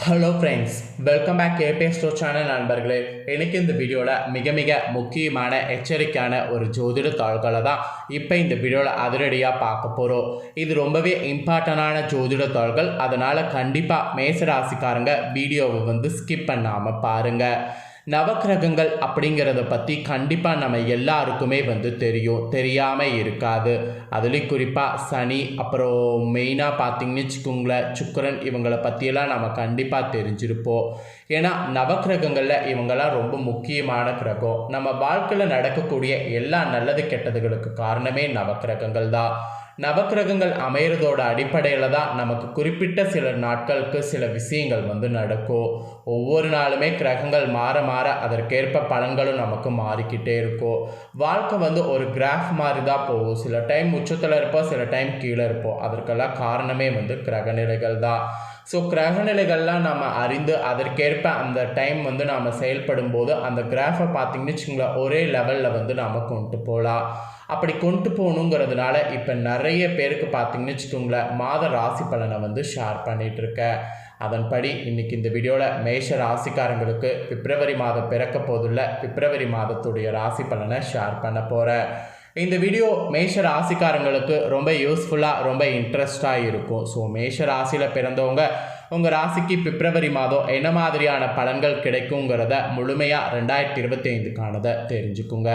Hello friends, welcome back KPS store channel நண்பர்களே. எனக்கு இந்த வீடியோவில் மிக முக்கியமான எச்சரிக்கையான ஒரு ஜோதிட தாள்களை தான் இப்போ இந்த வீடியோவில் அதிரடியாக பார்க்க போகிறோம். இது ரொம்பவே இம்பார்ட்டண்டான ஜோதிட தாள்கள். அதனால் கண்டிப்பாக மேசராசிக்காரங்க வீடியோவை ஸ்கிப் பண்ணாமல் பாருங்கள். நவக்கிரகங்கள் அப்படிங்கிறத பற்றி கண்டிப்பாக நம்ம எல்லாருக்குமே தெரியும், தெரியாமல் இருக்காது. அதுலேயும் குறிப்பாக சனி, அப்புறம் மெயினாக பார்த்திங்கன்னு வச்சுக்கோங்களேன் சுக்கிரன், இவங்களை பற்றியெல்லாம் நம்ம கண்டிப்பாக தெரிஞ்சிருப்போம். ஏன்னா நவக்கிரகங்களில் இவங்கெல்லாம் ரொம்ப முக்கியமான கிரகம். நம்ம வாழ்க்கையில் நடக்கக்கூடிய எல்லா நல்லது கெட்டதுகளுக்கு காரணமே நவக்கிரகங்கள் தான். நவக்கிரகங்கள் அமைகிறதோட அடிப்படையில் தான் நமக்கு குறிப்பிட்ட சில நாட்களுக்கு சில விஷயங்கள் நடக்கும். ஒவ்வொரு நாளுமே கிரகங்கள் மாற மாற அதற்கேற்ப பலன்களும் நமக்கு மாறிக்கிட்டே இருக்கும். வாழ்க்கை ஒரு கிராஃப் மாதிரி தான் போகும். சில டைம் உச்சத்தில் இருப்போம், சில டைம் கீழே இருப்போம். அதற்கெல்லாம் காரணமே கிரகநிலைகள் தான். ஸோ கிரகநிலைகள்லாம் நம்ம அறிந்து அதற்கேற்ப அந்த டைம் நாம் செயல்படும் போது அந்த கிராஃபை பார்த்திங்கன்னு வச்சுங்களேன் ஒரே லெவலில் நாம் கொண்டு போகலாம். அப்படி கொண்டு போகணுங்கிறதுனால இப்போ நிறைய பேருக்கு பார்த்திங்கன்னு வச்சுக்கோங்களேன் மாத ராசி பலனை ஷேர் பண்ணிகிட்ருக்கேன். அதன்படி இன்றைக்கி இந்த வீடியோவில் மேஷ ராசிக்காரங்களுக்கு பிப்ரவரி மாதம் பிறக்க போதுள்ள பிப்ரவரி மாதத்துடைய ராசி பலனை ஷேர் பண்ண போகிறேன். இந்த வீடியோ மேஷ ராசிக்காரங்களுக்கு ரொம்ப யூஸ்ஃபுல்லாக ரொம்ப இன்ட்ரெஸ்டாக இருக்கும். ஸோ மேஷ ராசியில் பிறந்தவங்க உங்கள் ராசிக்கு பிப்ரவரி மாதம் என்ன மாதிரியான பலன்கள் கிடைக்குங்கிறத முழுமையாக 2025க்கானதை தெரிஞ்சுக்குங்க.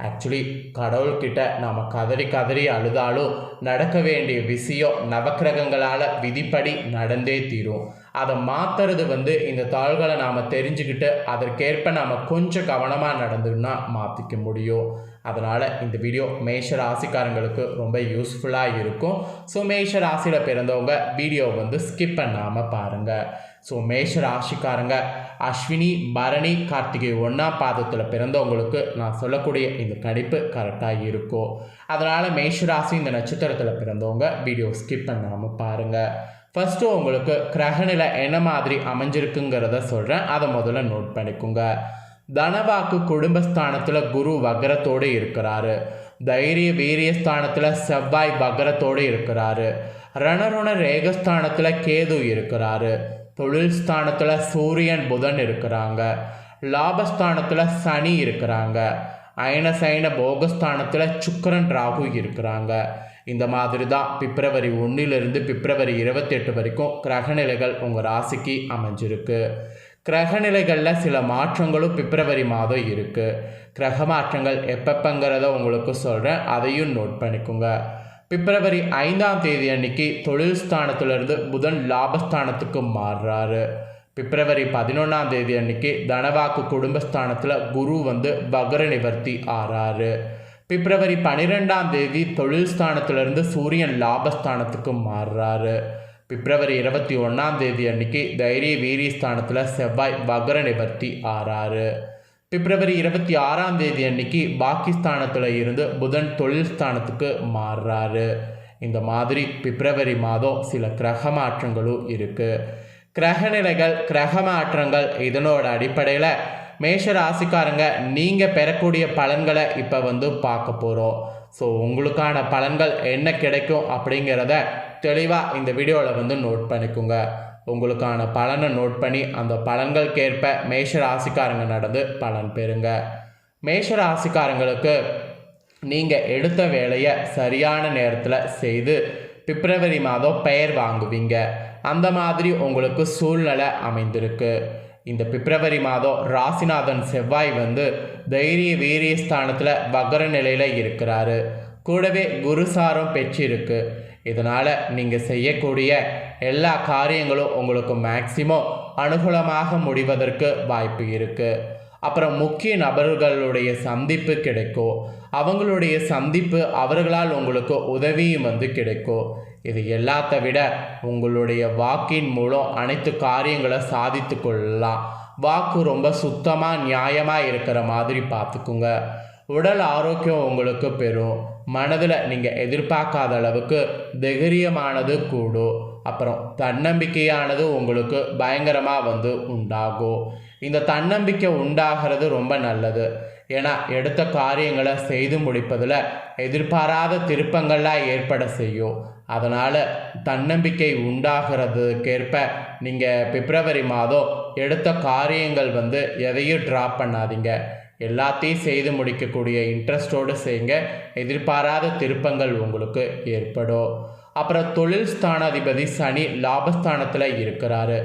ஆக்சுவலி கடவுள்கிட்ட நாம் கதறி அழுதாலும் நடக்க வேண்டிய விஷயம் நவக்கிரகங்களால் விதிப்படி நடந்தே தீரும். அதை மாற்றுறது இந்த தாள்களை நாம் தெரிஞ்சுக்கிட்டு அதற்கேற்ப நாம் கொஞ்சம் கவனமாக நடந்துன்னா மாற்றிக்க முடியும். அதனால் இந்த வீடியோ மேஷ ராசிக்காரங்களுக்கு ரொம்ப யூஸ்ஃபுல்லாக இருக்கும். ஸோ மேஷ ராசியில் பிறந்தவங்க வீடியோ ஸ்கிப் பண்ணாமல் பாருங்கள். ஸோ மேஷ ராசிக்காரங்க அஸ்வினி, பரணி, கார்த்திகை 1ஆம் பாதத்தில் பிறந்தவங்களுக்கு நான் சொல்லக்கூடிய இந்த கணிப்பு கரெக்டாக இருக்கும். அதனால் மேஷ ராசி இந்த நட்சத்திரத்தில் பிறந்தவங்க வீடியோ ஸ்கிப் பண்ணாமல் பாருங்கள். ஃபஸ்ட்டு உங்களுக்கு கிரகநிலை என்ன மாதிரி அமைஞ்சிருக்குங்கிறத சொல்கிறேன், அதை முதல்ல நோட் பண்ணிக்கோங்க. தனவாக்கு குடும்பஸ்தானத்தில் குரு வக்ரத்தோடு இருக்கிறாரு. தைரிய வீரியஸ்தானத்தில் செவ்வாய் வக்ரத்தோடு இருக்கிறாரு. ரணருண ரேகஸ்தானத்தில் கேது இருக்கிறாரு. தொழில் ஸ்தானத்தில் சூரியன் புதன் இருக்கிறாங்க. லாபஸ்தானத்தில் சனி இருக்கிறாங்க. அயனசைன போகஸ்தானத்தில் சுக்கிரன் ராகு இருக்கிறாங்க. இந்த மாதிரி தான் பிப்ரவரி 1லிருந்து பிப்ரவரி 28 வரைக்கும் கிரகநிலைகள் உங்கள் ராசிக்கு அமைஞ்சிருக்கு. கிரகநிலைகளில் சில மாற்றங்களும் பிப்ரவரி மாதம் இருக்குது. கிரக மாற்றங்கள் எப்பப்பங்கிறத உங்களுக்கு சொல்கிறேன், அதையும் நோட் பண்ணிக்கோங்க. பிப்ரவரி 5ஆம் தேதி அன்னைக்கு தொழில் ஸ்தானத்திலிருந்து புதன் லாபஸ்தானத்துக்கு மாறுறாரு. பிப்ரவரி 11ஆம் தேதி அன்னைக்கு தனவாக்கு குடும்பஸ்தானத்தில் குரு வக்ர நிவர்த்தி ஆறாரு. பிப்ரவரி 12ஆம் தேதி தொழில் ஸ்தானத்திலிருந்து சூரியன் லாபஸ்தானத்துக்கு மாறுறாரு. பிப்ரவரி 21ஆம் தேதி அன்னைக்கு தைரிய வீரிய ஸ்தானத்தில் செவ்வாய் வக்ர நிவர்த்தி ஆறாரு. பிப்ரவரி 26ஆம் தேதி அன்னைக்கு பாகிஸ்தானத்தில் இருந்து புதன் தொழில் ஸ்தானத்துக்கு மாறுறாரு. இந்த மாதிரி பிப்ரவரி மாதம் சில கிரக மாற்றங்களும் இருக்குது. கிரகநிலைகள், கிரக மாற்றங்கள் இதனோட அடிப்படையில் மேஷ ராசிக்காரங்க நீங்கள் பெறக்கூடிய பலன்களை இப்போ பார்க்க போகிறோம். ஸோ உங்களுக்கான பலன்கள் என்ன கிடைக்கும் அப்படிங்கிறத தெளிவாக இந்த வீடியோவில் நோட் பண்ணிக்கோங்க. உங்களுக்கான பலனை நோட் பண்ணி அந்த பலன்களுக்கேற்ப மேஷ ராசிக்காரங்க நடந்து பலன் பெறுங்க. மேஷ ராசிக்காரங்களுக்கு நீங்கள் எடுத்த வேலையை சரியான நேரத்தில் செய்து பிப்ரவரி மாதம் பெயர் வாங்குவீங்க. அந்த மாதிரி உங்களுக்கு சூழ்நிலை அமைந்திருக்கு. இந்த பிப்ரவரி மாதம் ராசிநாதன் செவ்வாய் தைரிய வீரிய ஸ்தானத்தில் வக்ர நிலையில் இருக்கிறாரு. கூடவே குருசாரம் பெற்றிருக்கு. இதனால் நீங்கள் செய்யக்கூடிய எல்லா காரியங்களும் உங்களுக்கு மேக்சிமம் அனுகூலமாக முடிவதற்கு வாய்ப்பு இருக்குது. அப்புறம் முக்கிய நபர்களுடைய சந்திப்பு கிடைக்கும். அவங்களுடைய சந்திப்பு அவர்களால் உங்களுக்கு உதவியும் கிடைக்கும். இது எல்லாத்த விட உங்களுடைய வாக்கின் மூலம் அனைத்து காரியங்களை சாதித்து கொள்ளலாம். வாக்கு ரொம்ப சுத்தமாக நியாயமாக இருக்கிற மாதிரி பார்த்துக்குங்க. உடல் ஆரோக்கியம் உங்களுக்கு பெறும். மனதில் நீங்கள் எதிர்பார்க்காத அளவுக்கு தைரியமானது கூடும். அப்புறம் தன்னம்பிக்கையானது உங்களுக்கு பயங்கரமாக உண்டாகும். இந்த தன்னம்பிக்கை உண்டாகிறது ரொம்ப நல்லது. ஏன்னா எடுத்த காரியங்களை செய்து முடிப்பதில் எதிர்பாராத திருப்பங்கள்லாம் ஏற்பட செய்யும். அதனால் தன்னம்பிக்கை உண்டாகிறதுக்கேற்ப நீங்கள் பிப்ரவரி மாதம் எடுத்த காரியங்கள் எதையும் ட்ராப் பண்ணாதீங்க. எல்லாத்தையும் செய்து முடிக்கக்கூடிய இன்ட்ரெஸ்டோடு செய்யுங்க. எதிர்பாராத திருப்பங்கள் உங்களுக்கு ஏற்படும். அப்புறம் தொழில் ஸ்தானாதிபதி சனி லாபஸ்தானத்தில் இருக்கிறாரு.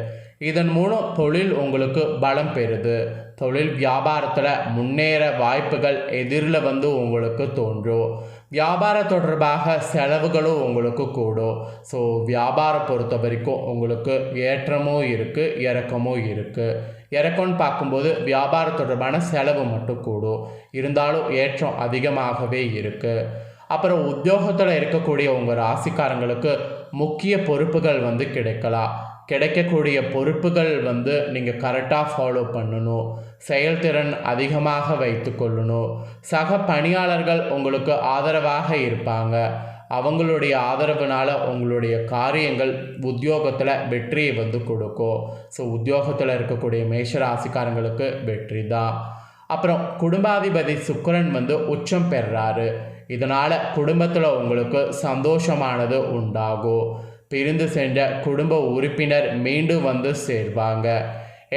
இதன் மூலம் தொழில் உங்களுக்கு பலம் பெறுது. தொழில் வியாபாரத்தில் முன்னேற வாய்ப்புகள் எதிரில் உங்களுக்கு தோன்றும். வியாபாரம் தொடர்பாக செலவுகளும் உங்களுக்கு கூடும். ஸோ வியாபாரம் பொறுத்த வரைக்கும் உங்களுக்கு ஏற்றமும் இருக்குது, இறக்கமும் இருக்குது. இறக்கம்னு பார்க்கும்போது வியாபாரம் தொடர்பான செலவு மட்டும் கூடும், இருந்தாலும் ஏற்றம் அதிகமாகவே இருக்குது. அப்புறம் உத்தியோகத்தில் இருக்கக்கூடிய உங்கள் ராசிக்காரங்களுக்கு முக்கிய பொறுப்புகள் கிடைக்கலாம். கிடைக்கக்கூடிய பொறுப்புகள் நீங்கள் கரெக்டாக ஃபாலோ பண்ணணும். செயல்திறன் அதிகமாக வைத்து கொள்ளணும். சக பணியாளர்கள் உங்களுக்கு ஆதரவாக இருப்பாங்க. அவங்களுடைய ஆதரவுனால் உங்களுடைய காரியங்கள் உத்தியோகத்தில் வெற்றியை கொடுக்கும். ஸோ உத்தியோகத்தில் இருக்கக்கூடிய மேஷ ராசிக்காரங்களுக்கு வெற்றி தான். அப்புறம் குடும்பாதிபதி சுக்கிரன் உச்சம் பெறுறாரு. இதனால் குடும்பத்தில் உங்களுக்கு சந்தோஷமானது உண்டாகும். பிரிந்து சென்ற குடும்ப உறுப்பினர் மீண்டும் சேர்வாங்க.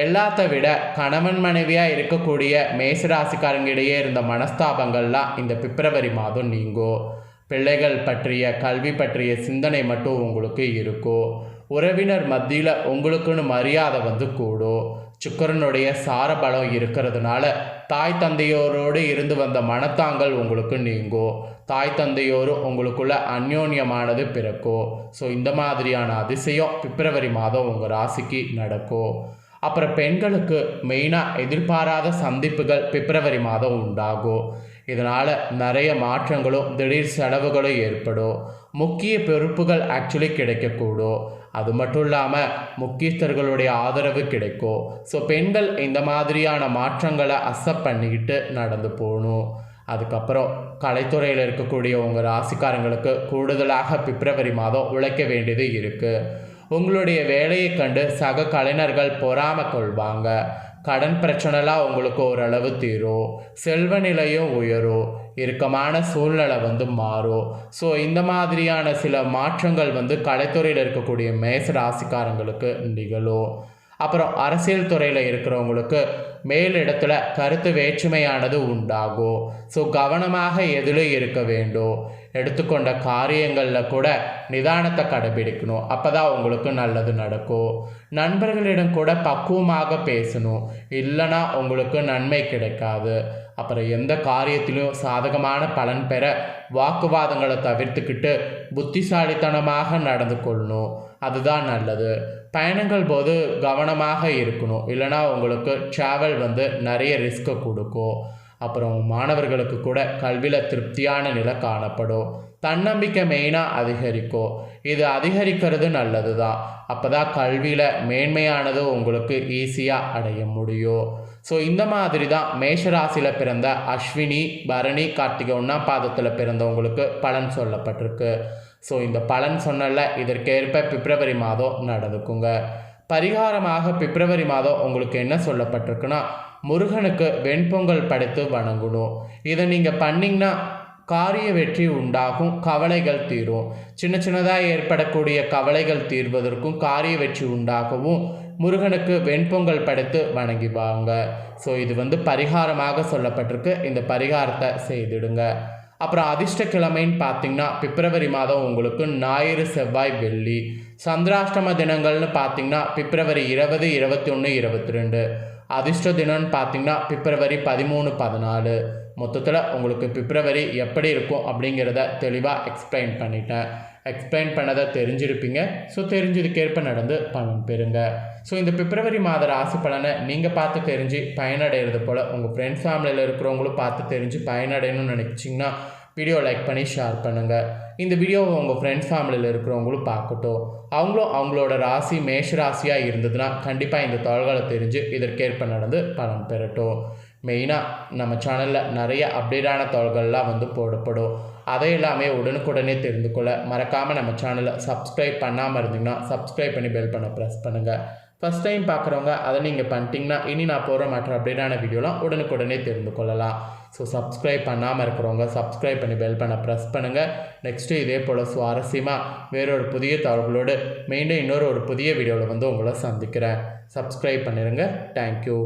எல்லாத்த விட கணவன் மனைவியாக இருக்கக்கூடிய மேசராசிக்காரங்களிடையே இருந்த மனஸ்தாபங்கள்லாம் இந்த பிப்ரவரி மாதம் நீங்கும். பிள்ளைகள் பற்றிய கல்வி பற்றிய சிந்தனை மட்டும் உங்களுக்கு இருக்கும். உறவினர் மத்தியில் உங்களுக்குன்னு மரியாதை கூடும். சுக்கிரனுடைய சாரபலம் இருக்கிறதுனால தாய் தந்தையோரோடு இருந்து வந்த மனத்தாங்கள் உங்களுக்கு நீங்கும். தாய் தந்தையோரும் உங்களுக்குள்ள அந்யோன்யமானது பிறக்கும். ஸோ இந்த மாதிரியான அதிசயம் பிப்ரவரி மாதம் உங்கள் ராசிக்கு நடக்கும். அப்புறம் பெண்களுக்கு மெயினாக எதிர்பாராத சந்திப்புகள் பிப்ரவரி மாதம் உண்டாகும். இதனால் நிறைய மாற்றங்களும் திடீர் செலவுகளும் ஏற்படும். முக்கிய பொறுப்புகள் ஆக்சுவலி கிடைக்கக்கூடும். அது மட்டும் இல்லாமல் முக்கியஸ்தர்களுடைய ஆதரவு கிடைக்கும். ஸோ பெண்கள் இந்த மாதிரியான மாற்றங்களை அக்செப்ட் பண்ணிக்கிட்டு நடந்து போகணும். அதுக்கப்புறம் கலைத்துறையில் இருக்கக்கூடிய உங்கள் ராசிக்காரங்களுக்கு கூடுதலாக பிப்ரவரி மாதம் உழைக்க வேண்டியது இருக்குது. உங்களுடைய வேலையை கண்டு சக கலைஞர்கள் பொறாமை கொள்வாங்க. கடன் பிரச்சனைலாம் உங்களுக்கு ஓரளவு தீரும். செல்வ நிலையும் உயரும். இறுக்கமான சூழ்நிலை மாறும். ஸோ இந்த மாதிரியான சில மாற்றங்கள் கலைத்துறையில் இருக்கக்கூடிய மேச ராசிக்காரங்களுக்கு நிகழும். அப்புறம் அரசியல் துறையில் இருக்கிறவங்களுக்கு மேலிடத்துல கருத்து வேற்றுமையானது உண்டாகும். ஸோ கவனமாக எதில் இருக்க வேண்டும். எடுத்துக்கொண்ட காரியங்களில் கூட நிதானத்தை கடைபிடிக்கணும். அப்போ தான் உங்களுக்கு நல்லது நடக்கும். நண்பர்களிடம் கூட பக்குவமாக பேசணும். இல்லைனா உங்களுக்கு நன்மை கிடைக்காது. அப்புறம் எந்த காரியத்திலும் சாதகமான பலன் பெற வாக்குவாதங்களை தவிர்த்துக்கிட்டு புத்திசாலித்தனமாக நடந்து கொள்ளணும். அதுதான் நல்லது. பயணங்கள் போது கவனமாக இருக்கணும். இல்லைனா உங்களுக்கு ட்ராவல் நிறைய ரிஸ்க்கை கொடுக்கும். அப்புறம் மாணவர்களுக்கு கூட கல்வியில் திருப்தியான நிலை காணப்படும். தன்னம்பிக்கை மெயினாக அதிகரிக்கும். இது அதிகரிக்கிறது நல்லது தான். அப்போ தான் கல்வியில் மேன்மையானது உங்களுக்கு ஈஸியாக அடைய முடியும். ஸோ இந்த மாதிரி தான் மேஷராசியில் பிறந்த அஸ்வினி, பரணி, கார்த்திகை 1ஆம் பாதத்தில் பிறந்தவங்களுக்கு பலன் சொல்லப்பட்டிருக்கு. ஸோ இந்த பலன் சொன்னல இதற்கேற்ப பிப்ரவரி மாதம் நடந்துக்குங்க. பரிகாரமாக பிப்ரவரி மாதம் உங்களுக்கு என்ன சொல்லப்பட்டிருக்குன்னா, முருகனுக்கு வெண்பொங்கல் படைத்து வணங்கணும். இதை நீங்கள் பண்ணிங்கன்னா காரிய வெற்றி உண்டாகும். கவலைகள் தீரும். சின்ன சின்னதாக ஏற்படக்கூடிய கவலைகள் தீர்வதற்கும் காரிய வெற்றி உண்டாகவும் முருகனுக்கு வெண்பொங்கல் படைத்து வணங்கிவாங்க. ஸோ இது பரிகாரமாக சொல்லப்பட்டிருக்கு. இந்த பரிகாரத்தை செய்திடுங்க. அப்புறம் அதிர்ஷ்டக்கிழமைன்னு பார்த்தீங்கன்னா பிப்ரவரி மாதம் உங்களுக்கு ஞாயிறு, செவ்வாய், வெள்ளி. சந்திராஷ்டம தினங்கள்னு பார்த்தீங்கன்னா பிப்ரவரி 20, 21, 22. அதிர்ஷ்ட தினம்னு பார்த்தீங்கன்னா பிப்ரவரி 13, 14. மொத்தத்தில் உங்களுக்கு பிப்ரவரி எப்படி இருக்கும் அப்படிங்கிறத தெளிவாக எக்ஸ்பிளைன் பண்ணிட்டேன். எக்ஸ்பிளைன் பண்ணதை தெரிஞ்சிருப்பீங்க. ஸோ தெரிஞ்சதுக்கேற்ப நடந்து பலன் பெறுங்க. ஸோ இந்த பிப்ரவரி மாத ராசி பலனை நீங்கள் பார்த்து தெரிஞ்சு பயனடைகிறது போல் உங்கள் ஃப்ரெண்ட்ஸ் ஃபேமிலியில் இருக்கிறவங்களும் பார்த்து தெரிஞ்சு பயனடையணும்னு நினச்சிங்கன்னா வீடியோ லைக் பண்ணி ஷேர் பண்ணுங்கள். இந்த வீடியோவை உங்கள் ஃப்ரெண்ட்ஸ் ஃபேமிலியில் இருக்கிறவங்களும் பார்க்கட்டும். அவங்களும் அவங்களோட ராசி மேஷ ராசியாக இருந்ததுன்னா கண்டிப்பாக இந்த தகவல்களை தெரிஞ்சு இதற்கேற்ப நடந்து பலன் பெறட்டும். மெயினாக நம்ம சேனலில் நிறைய அப்டேட்டான தகவல்கள்லாம் வந்து போடப்படும். அதை எல்லாமே உடனுக்குடனே தெரிந்து கொள்ள மறக்காமல் நம்ம சேனலை சப்ஸ்கிரைப் பண்ணாமல் இருந்தீங்கன்னா சப்ஸ்கிரைப் பண்ணி பெல் பண்ண ப்ரெஸ் பண்ணுங்கள். ஃபஸ்ட் டைம் பார்க்குறவங்க அதை நீங்கள் பண்ணிட்டீங்கன்னா இனி நான் போகிற மற்ற அப்டேட்டான வீடியோலாம் உடனுக்குடனே தெரிந்து கொள்ளலாம். ஸோ சப்ஸ்கிரைப் பண்ணாமல் இருக்கிறவங்க சப்ஸ்கிரைப் பண்ணி பெல் பண்ண ப்ரெஸ் பண்ணுங்கள். நெக்ஸ்ட்டு இதே போல் சுவாரஸ்யமாக வேறொரு புதிய தகவல்களோடு மீண்டும் இன்னொரு புதிய வீடியோவில் வந்து உங்களை சந்திக்கிறேன். சப்ஸ்கிரைப் பண்ணிடுங்க. தேங்க்யூ.